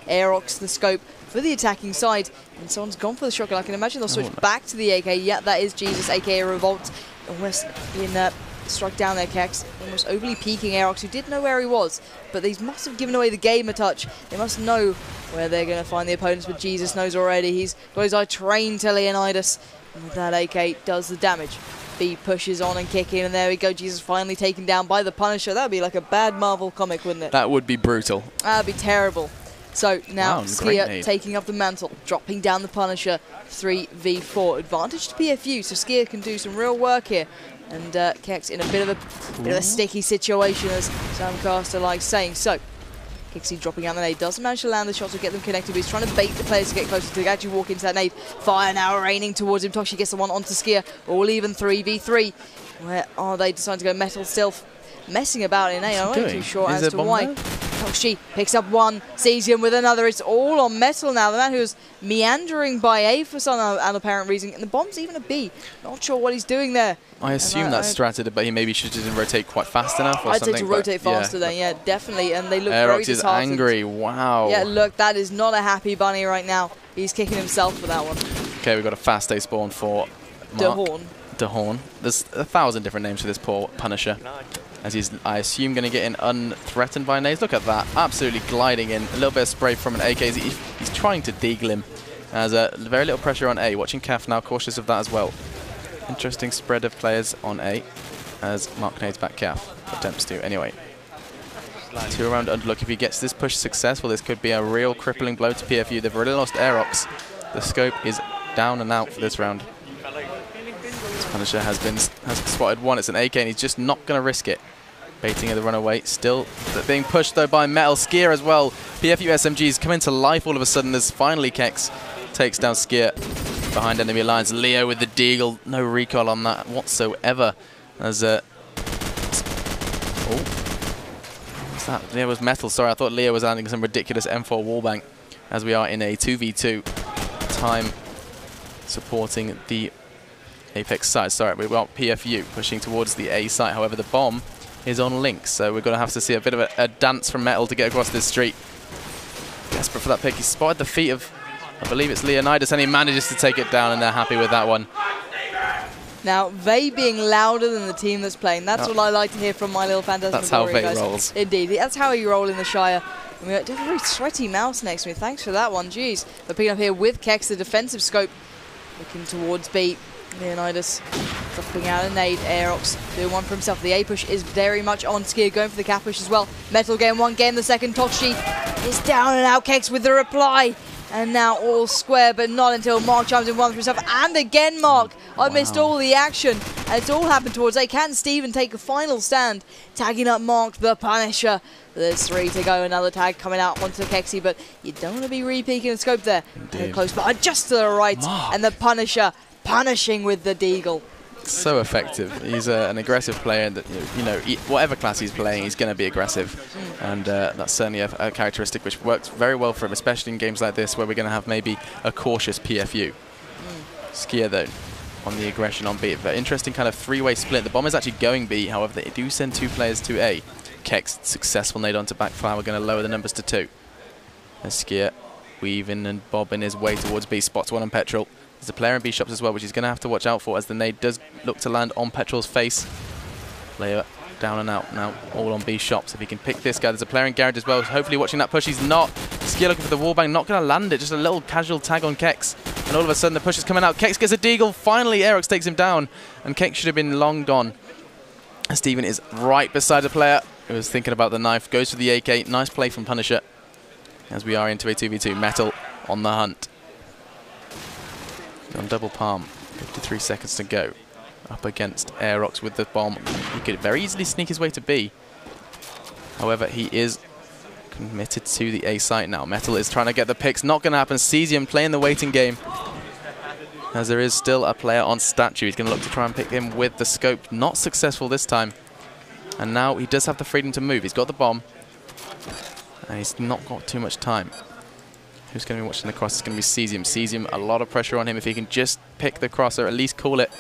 Aerox the scope for the attacking side, and someone's gone for the shotgun. I can imagine they'll switch back to the AK. Yeah, that is Jesus, aka Revolt. Almost being struck down there, Kex. Almost overly peeking Aerox, who did know where he was, but they must have given away the game a touch. They must know where they're going to find the opponents, but Jesus knows already. He's got his eye trained to Leonidas, and with that AK does the damage. B pushes on and kicking, and there we go. Jesus finally taken down by the Punisher. That would be like a bad Marvel comic, wouldn't it? That would be brutal. That would be terrible. So now Skier taking up the mantle, dropping down the Punisher. 3v4 advantage to PFU, so Skier can do some real work here. And Kex in a bit of a sticky situation, as Samcaster likes saying. So Kixie dropping out the nade, doesn't manage to land the shots or get them connected, but he's trying to bait the players to get closer to actually walk into that nade. Fire now raining towards him. Toshi gets the one onto Skier, all even 3v3. Where are they deciding to go Metal still messing about in A? I'm not too sure as to why. Toshi picks up one, sees him with another. It's all on Metal now. The man who was meandering by A for some unapparent reason. And the bomb's even a B. Not sure what he's doing there. I assume that's stratted, but he maybe should just rotate quite fast enough or something. I'd say to rotate faster then, yeah, definitely. And they look Aerox very disheartened. is angry, wow. Yeah, look, that is not a happy bunny right now. He's kicking himself for that one. Okay, we've got a fast A spawn for Mark. Dehorn. There's 1,000 different names for this poor Punisher, as he's, I assume, going to get in unthreatened by nades. Look at that, absolutely gliding in. A little bit of spray from an AK. He's trying to deagle him. There's very little pressure on A. Watching Kef now, cautious of that as well. Interesting spread of players on A, as Mark nades back Kef. Attempts to, anyway. 2 around underlook. If he gets this push successful, this could be a real crippling blow to PFU. They've already lost Aerox. The scope is down and out for this round. This Punisher has spotted one. It's an AK, and he's just not going to risk it. Baiting the runaway. Still being pushed, though, by Metal. Skier as well. PFU SMGs come into life all of a sudden as finally Kex takes down Skier behind enemy lines. Leo with the deagle. No recoil on that whatsoever. As what's that? Leo was Metal. Sorry, I thought Leo was landing some ridiculous M4 wallbang, as we are in a 2v2 time supporting the apeX side. Sorry, we've got PFU pushing towards the A site. However, the bomb is on Link, so we're going to have to see a bit of a dance from Metal to get across this street. Desperate for that pick. He spotted the feet of, I believe it's Leonidas, and he manages to take it down, and they're happy with that one. Now, Vey being louder than the team that's playing. That's what I like to hear from my little Phantasmagoria. That's how Vey rolls. Indeed. That's how you roll in the Shire. And we have a very sweaty mouse next to me. Thanks for that one. Jeez. We're picking up here with Kex, the defensive scope. Looking towards B. Leonidas dropping out a nade. Aerox doing one for himself. The A push is very much on. Skier going for the cap push as well. Metal game one, game the second. Toshi is down and out. Kex with the reply. And now all square, but not until Mark chimes in one for himself. And again, Mark. I missed all the action. And it's all happened towards A. Can Steven take a final stand? Tagging up Mark, the Punisher. There's 3 to go. Another tag coming out onto Kexi, but you don't want to be re-peeking the scope there. Close by, just to the right. Mark. And the Punisher punishing with the deagle. So effective. He's an aggressive player, and you know, whatever class he's playing, he's going to be aggressive, and that's certainly a characteristic which works very well for him, especially in games like this where we're going to have maybe a cautious PFU. Skier though on the aggression on B. But interesting kind of 3-way split. The bomb is actually going B, however they do send 2 players to A. Kex, successful nade onto backfire. We're going to lower the numbers to 2. And Skier weaving and bobbing his way towards B. Spots one on Petrol. There's a player in B shops as well, which he's going to have to watch out for, as the nade does look to land on Petrol's face. Layer down and out now, all on B shops. If he can pick this guy, there's a player in garage as well. Hopefully watching that push. He's not. Skier looking for the wallbang, not going to land it. Just a little casual tag on Kex. And all of a sudden the push is coming out. Kex gets a deagle. Finally, Aerox takes him down. And Kex should have been long gone. Steven is right beside the player who was thinking about the knife. Goes for the AK. Nice play from Punisher. As we are into a 2v2. Metal on the hunt. On double palm, 53 seconds to go. Up against Aerox with the bomb. He could very easily sneak his way to B. However, he is committed to the A site now. Metal is trying to get the picks. Not going to happen. Cesium playing the waiting game, as there is still a player on statue. He's going to look to try and pick him with the scope. Not successful this time. And now he does have the freedom to move. He's got the bomb. And he's not got too much time. Who's going to be watching the cross? It's going to be Cesium. Cesium, a lot of pressure on him. If he can just pick the cross or at least call it,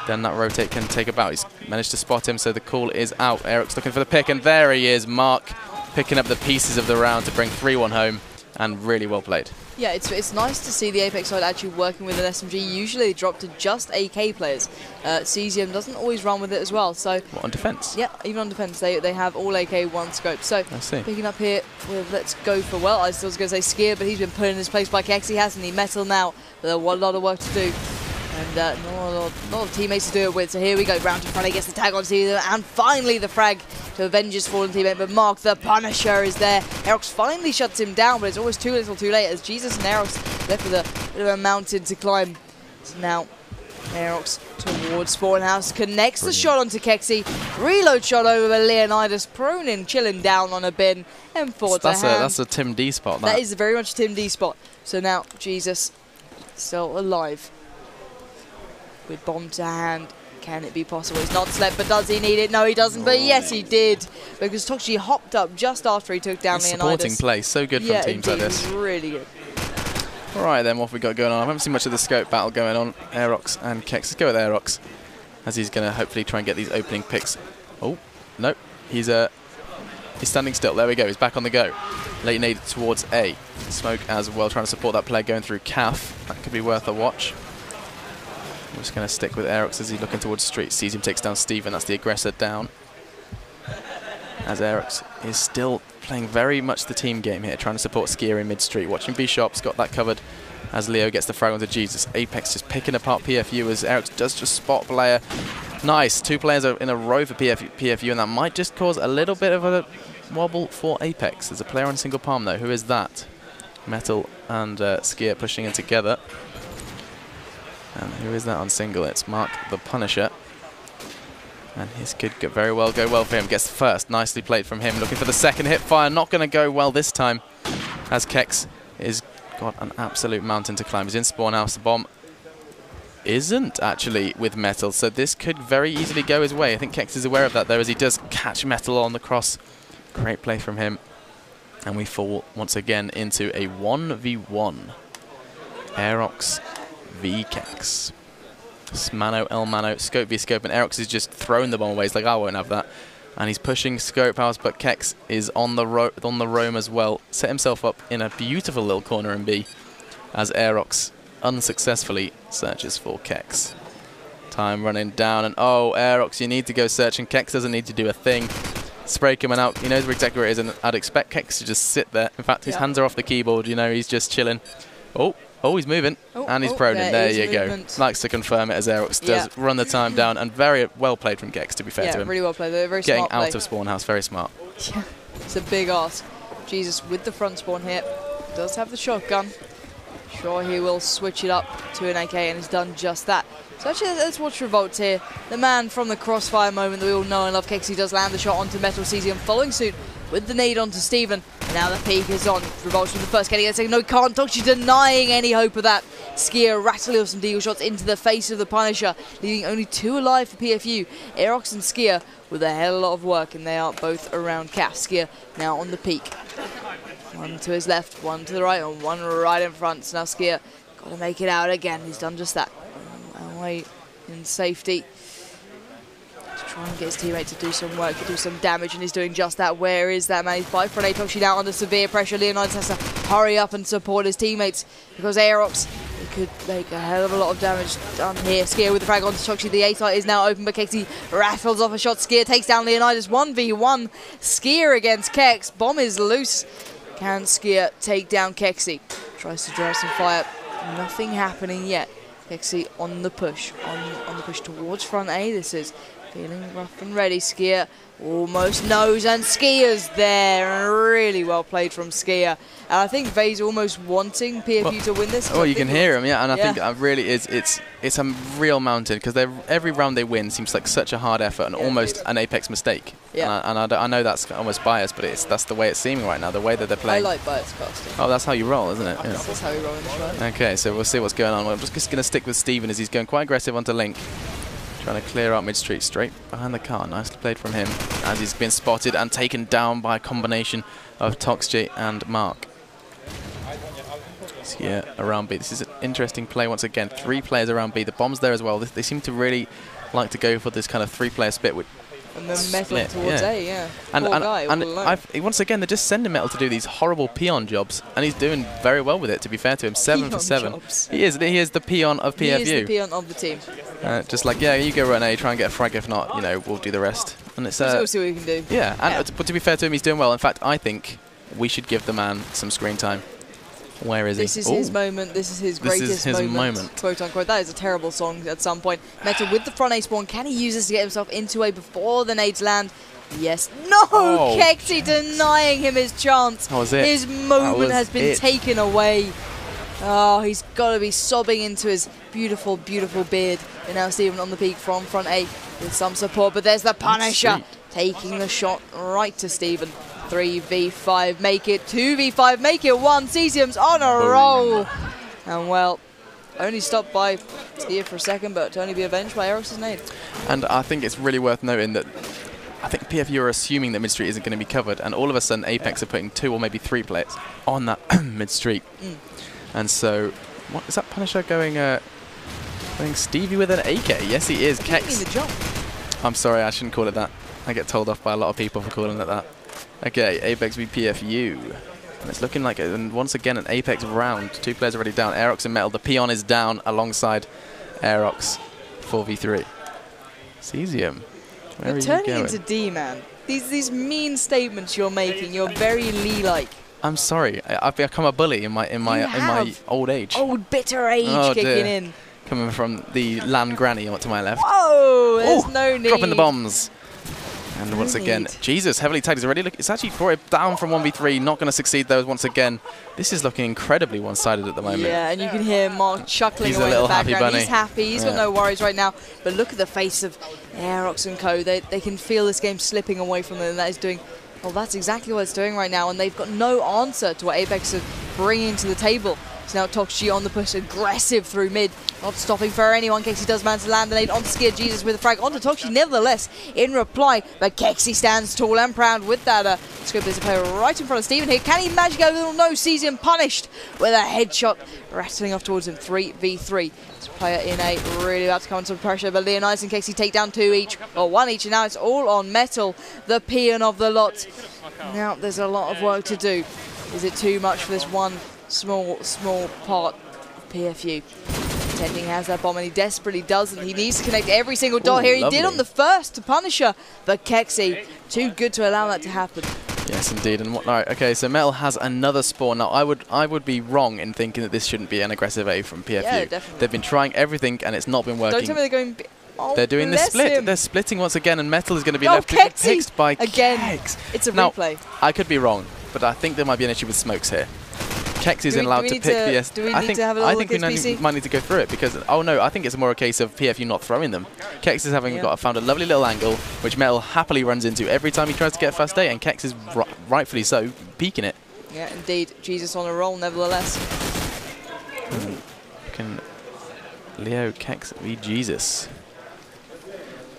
then that rotate can take about. He's managed to spot him, so the call is out. Eric's looking for the pick, and there he is. Mark picking up the pieces of the round to bring 3-1 home. and really well played. Yeah, it's nice to see the apeX side actually working with an SMG. Usually they drop to just AK players. Cesium doesn't always run with it as well. So what, on defense? Yeah, even on defense they have all AK one scope. So picking up here with Let's Go for Well. I was going to say Skier, but he's been put in his place by Kexi, hasn't he? Metal now, but a lot of work to do. And not a lot of teammates to do it with. So here we go, round to front, he gets the tag on Cesium, and finally the frag to avenge his fallen teammate. But Mark the Punisher is there. Aerox finally shuts him down, but it's always too little too late as Jesus and Aerox left with a bit of a mountain to climb. So now Aerox towards Spawn House, connects the shot onto Kexi. Reload shot over Leonidas, prone in, chilling down on a bin. M4 to hand. That's a Tim D spot. That is very much a Tim D spot. So now Jesus still alive. With bomb to hand, can it be possible? He's not slept, but does he need it? No, he doesn't, but yes, he did. Because Toxi hopped up just after he took down Leonidas. Supporting play, so good from teams like this. Really good. All right, then, what have we got going on? I haven't seen much of the scope battle going on. Aerox and Kex. Let's go with Aerox, as he's going to hopefully try and get these opening picks. Oh, no, he's standing still. There we go, he's back on the go. Late nade towards A. Smoke as well, trying to support that player going through CAF. That could be worth a watch. I'm just going to stick with Aerox as he's looking towards street. Sees him takes down Steven. That's the aggressor down. As Aerox is still playing very much the team game here, trying to support Skier in mid-street. Watching B-Shop's got that covered as Leo gets the frag onto Jesus. apeX just picking apart PFU as Aerox does just spot player. Nice. 2 players are in a row for PFU, and that might just cause a little bit of a wobble for apeX. There's a player on single palm, though. Who is that? Metal and Skier pushing in together. And who is that on single? It's Mark the Punisher. And his could go well for him. Gets the first. Nicely played from him. Looking for the second hip fire. Not going to go well this time. As Kex is got an absolute mountain to climb. He's in spawn house. The bomb isn't actually with Metal. So this could very easily go his way. I think Kex is aware of that though, as he does catch Metal on the cross. Great play from him. And we fall once again into a 1v1. Aerox v Kex. Mano El Mano, Scope v Scope, and Aerox is just throwing the bomb away. He's like, I won't have that. And he's pushing Scope House, but Kex is on the roam as well. Set himself up in a beautiful little corner in B as Aerox unsuccessfully searches for Kex. Time running down, and oh, Aerox, you need to go search, and Kex doesn't need to do a thing. Spray coming out, he knows where exactly where it is, and I'd expect Kex to just sit there. In fact, his hands are off the keyboard, you know, he's just chilling. Oh, he's moving, and he's prone in. There you go. Likes to confirm it as Aerox does run the time down, and very well played from Kex, to be fair to him. Yeah, really well played. Very getting smart play. Out of spawn house, very smart. Yeah, it's a big ask. Jesus with the front spawn here. Does have the shotgun. Sure, he will switch it up to an AK, and has done just that. So actually, let's watch Revolt here. The man from the crossfire moment that we all know and love. Kexi does land the shot onto Metal. Cesium following suit with the nade onto Steven. And now the peak is on. Revolt from the first. Getting it, saying no, can't touch. She's denying any hope of that. Skier rattling off some deagle shots into the face of the Punisher, leaving only 2 alive for PFU. Aerox and Skier with a hell of a lot of work, and they are both around CAF. Skier now on the peak. One to his left, one to the right, and one right in front. So now Skier got to make it out again. He's done just that. Away in safety. To try and get his teammate to do some work, to do some damage, and he's doing just that. Where is that man? He's by for an Toxi now under severe pressure. Leonidas has to hurry up and support his teammates because Aerox, he could make a hell of a lot of damage done here. Skier with the frag onto Toxi. The A site is now open, but Kexi rattles off a shot. Skier takes down Leonidas. 1v1. Skier against Kex. Bomb is loose. Can Skier take down Kexi? Tries to draw some fire. Nothing happening yet. Kexi on the push. On the push towards front A. This is feeling rough and ready. Skier almost knows, and Skier's there. Really well played from Skier. And I think Vay's almost wanting PFU to win this. Oh, you can hear him, yeah. And I think it really is. It's a real mountain because every round they win seems like such a hard effort and almost an apeX mistake. Yeah. And I know that's almost biased, but that's the way it's seeming right now. The way that they're playing. I like bias casting. Oh, that's how you roll, isn't it? Yeah. That's how we roll in the show. Okay, so we'll see what's going on. I'm just going to stick with Steven as he's going quite aggressive onto Link. Trying to clear out mid-street, straight behind the car. Nicely played from him as he's been spotted and taken down by a combination of Toxj and Mark. So yeah, around B. This is an interesting play once again. 3 players around B. The bomb's there as well. They seem to really like to go for this kind of 3-player split, And then Metal split, towards A, yeah. And, Poor guy, all alone. once again, they're just sending Metal to do these horrible peon jobs, and he's doing very well with it, to be fair to him. 7 for 7. Jobs. He is the peon of PFU. He is the peon of the team. Just like, yeah, you go run A, try and get a frag, if not, you know, we'll do the rest. And it's We'll see what we can do. Yeah, and but to be fair to him, he's doing well. In fact, I think we should give the man some screen time. Where is he? This is his moment. This is his greatest moment. Quote unquote. That is a terrible song at some point. Metal with the front A spawn. Can he use this to get himself into A before the nades land? Yes. No! Oh. Kexi denying him his chance. That was it. His moment has been taken away. Oh, he's got to be sobbing into his beautiful, beautiful beard. And now Steven on the peak from front A with some support. But there's the Punisher taking the shot right to Steven. 3v5, make it 2v5, make it 1. Cesium's on a roll. And well, only stopped by Steer for a second, but to only be avenged by Eric's nade. And I think it's really worth noting that I think PFU are assuming that mid-street isn't going to be covered, and all of a sudden apeX are putting 2 or maybe 3 players on that mid-street. And so, what is that Punisher going Stevie with an AK? Yes, he is. Kex. The jump. I'm sorry, I shouldn't call it that. I get told off by a lot of people for calling it that. Okay, apeX v PFU. And it's looking like, once again, an apeX round. 2 players already down. Aerox and Metal. The peon is down alongside Aerox. 4v3. Cesium, where are you going? Turning into D, man. These mean statements you're making. You're very Lee-like. I'm sorry. I've become a bully in my old age. Old bitter age kicking in. Coming from the land granny to my left. Oh, there's no need. Dropping the bombs. And once again, Jesus, heavily tagged. It's actually brought it down from 1v3. Not going to succeed, though, once again. This is looking incredibly one-sided at the moment. Yeah, and you can hear Mark chuckling away in the background. He's happy. He's got no worries right now. But look at the face of Aerox and co. They can feel this game slipping away from them. And that is doing... Well, that's exactly what it's doing right now. And they've got no answer to what apeX are bringing to the table. So now Toxi on the push, aggressive through mid. Not stopping for anyone. Kexi does manage to land the nade onto Skier Jesus with a frag onto Toxi, nevertheless, in reply. But Kexi stands tall and proud with that scope. There's a player right in front of Steven here. Can he magic out a little? No, sees him punished with a headshot rattling off towards him. 3v3. This player in A really about to come under some pressure. But Leonidas and Kexi take down 2 each, or 1 each, and now it's all on Metal, the peon of the lot. Now there's a lot of work to do. Is it too much for this one small part of PFU? Pretending he has that bomb, and he desperately doesn't. He needs to connect every single dot here. He did on the first to Punisher, but Kexi, too good to allow that to happen. Yes, indeed. And okay, so Metal has another spawn. Now, I would be wrong in thinking that this shouldn't be an aggressive A from PFU. Yeah, definitely. They've been trying everything, and it's not been working. Don't tell me they're going... Oh, they're doing the split. Him. They're splitting once again, and Metal is going to be left picked by again. Kex. It's a replay. I could be wrong, but I think there might be an issue with smokes here. Kex isn't allowed to pick the S. I think we might need to go through it because, oh no, I think it's more a case of PFU not throwing them. Kex is found a lovely little angle, which Metal happily runs into every time he tries to get fast A, and Kex is rightfully so peeking it. Yeah, indeed. Jesus on a roll, nevertheless. Leo, Kex v Jesus.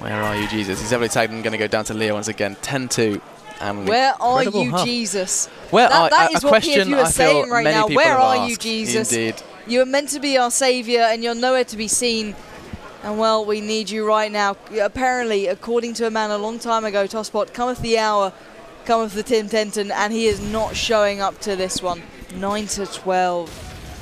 Where are you, Jesus? He's heavily tagged and going to go down to Leo once again. 10-2. Where are you, Jesus? Where that is what PFU are saying right now. Where are you, Jesus? Indeed. You are meant to be our saviour, and you're nowhere to be seen. And well, we need you right now. Apparently, according to a man a long time ago, Tosspot, cometh the hour, cometh the Tim Tenton, and he is not showing up to this one. 9-12.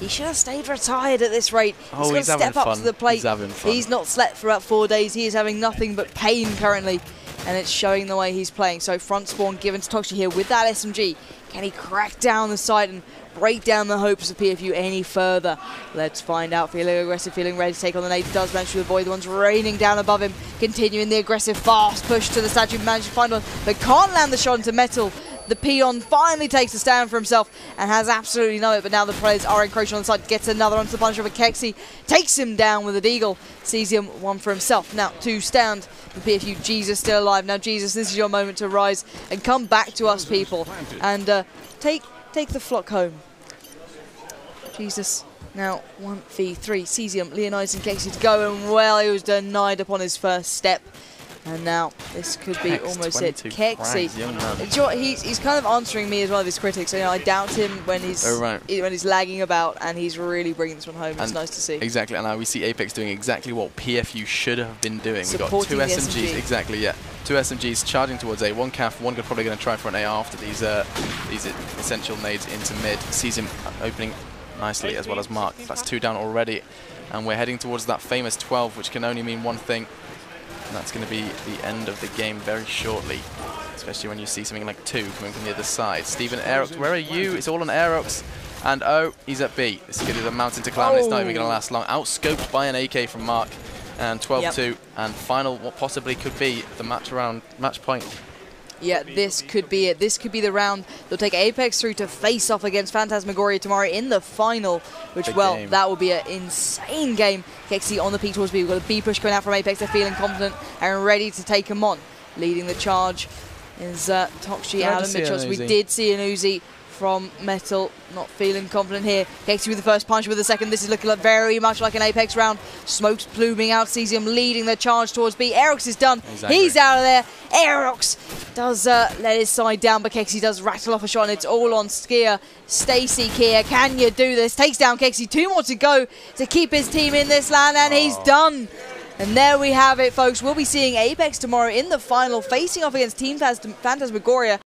He should have stayed retired at this rate. He's got to step up to the plate. He's having fun. He's not slept for about 4 days. He is having nothing but pain currently. And it's showing the way he's playing. So front spawn given to Toxi here with that SMG. Can he crack down the side and break down the hopes of PFU any further? Let's find out. Feeling aggressive, feeling ready to take on the nade. Does manage to avoid the ones raining down above him. Continuing the aggressive fast push to the statue. Managed to find one, but can't land the shot into Metal. The peon finally takes a stand for himself and has absolutely no it, but now the players are encroaching on the side. Gets another onto the Punisher, but Kexi takes him down with a deagle. Sees him one for himself. Now 2 stand. The PFU Jesus still alive. Now Jesus, this is your moment to rise and come back to us, people, and take the flock home. Jesus. Now 1v3. Cesium, Leonidas and Kexi to go, and well, he was denied upon his first step. And now this could be almost it. Kexi, he's kind of answering me as one of his critics. You know, I doubt him when he's when he's lagging about, and he's really bringing this one home. It's nice to see. Exactly, and now we see apeX doing exactly what PFU should have been doing. We've got 2 SMGs, exactly, yeah. 2 SMGs charging towards A, 1 CAF, 1 probably going to try for an A after these essential nades into mid. Sees him opening nicely as well as Mark. That's 2 down already, and we're heading towards that famous 12, which can only mean one thing. And that's going to be the end of the game very shortly, especially when you see something like 2 coming from the other side. Steven Aerox, where are you? It's all on Aerox. And oh, he's at B. This is going to be the mountain to climb. It's not even going to last long. Outscoped by an AK from Mark. And 12-2. And final, what possibly could be the match point. Yeah, this could be it. This could be the round. They'll take apeX through to face off against Phantasmagoria tomorrow in the final, which, well, that will be an insane game. Kexi on the peak towards B. We've got a B push coming out from apeX. They're feeling confident and ready to take him on. Leading the charge is Tokshi Alan Mitchells. We did see an Uzi from Metal, not feeling confident here. Kexi with the first punch, with the second. This is looking like very much like an apeX round. Smoke's pluming out, sees him leading the charge towards B. Aerox is done. He's out of there. Aerox does let his side down, but Kexi does rattle off a shot, and it's all on Skier. Stacy Kia, can you do this? Takes down Kexi. 2 more to go to keep his team in this land, and he's done. And there we have it, folks. We'll be seeing apeX tomorrow in the final, facing off against Team Phantasmagoria.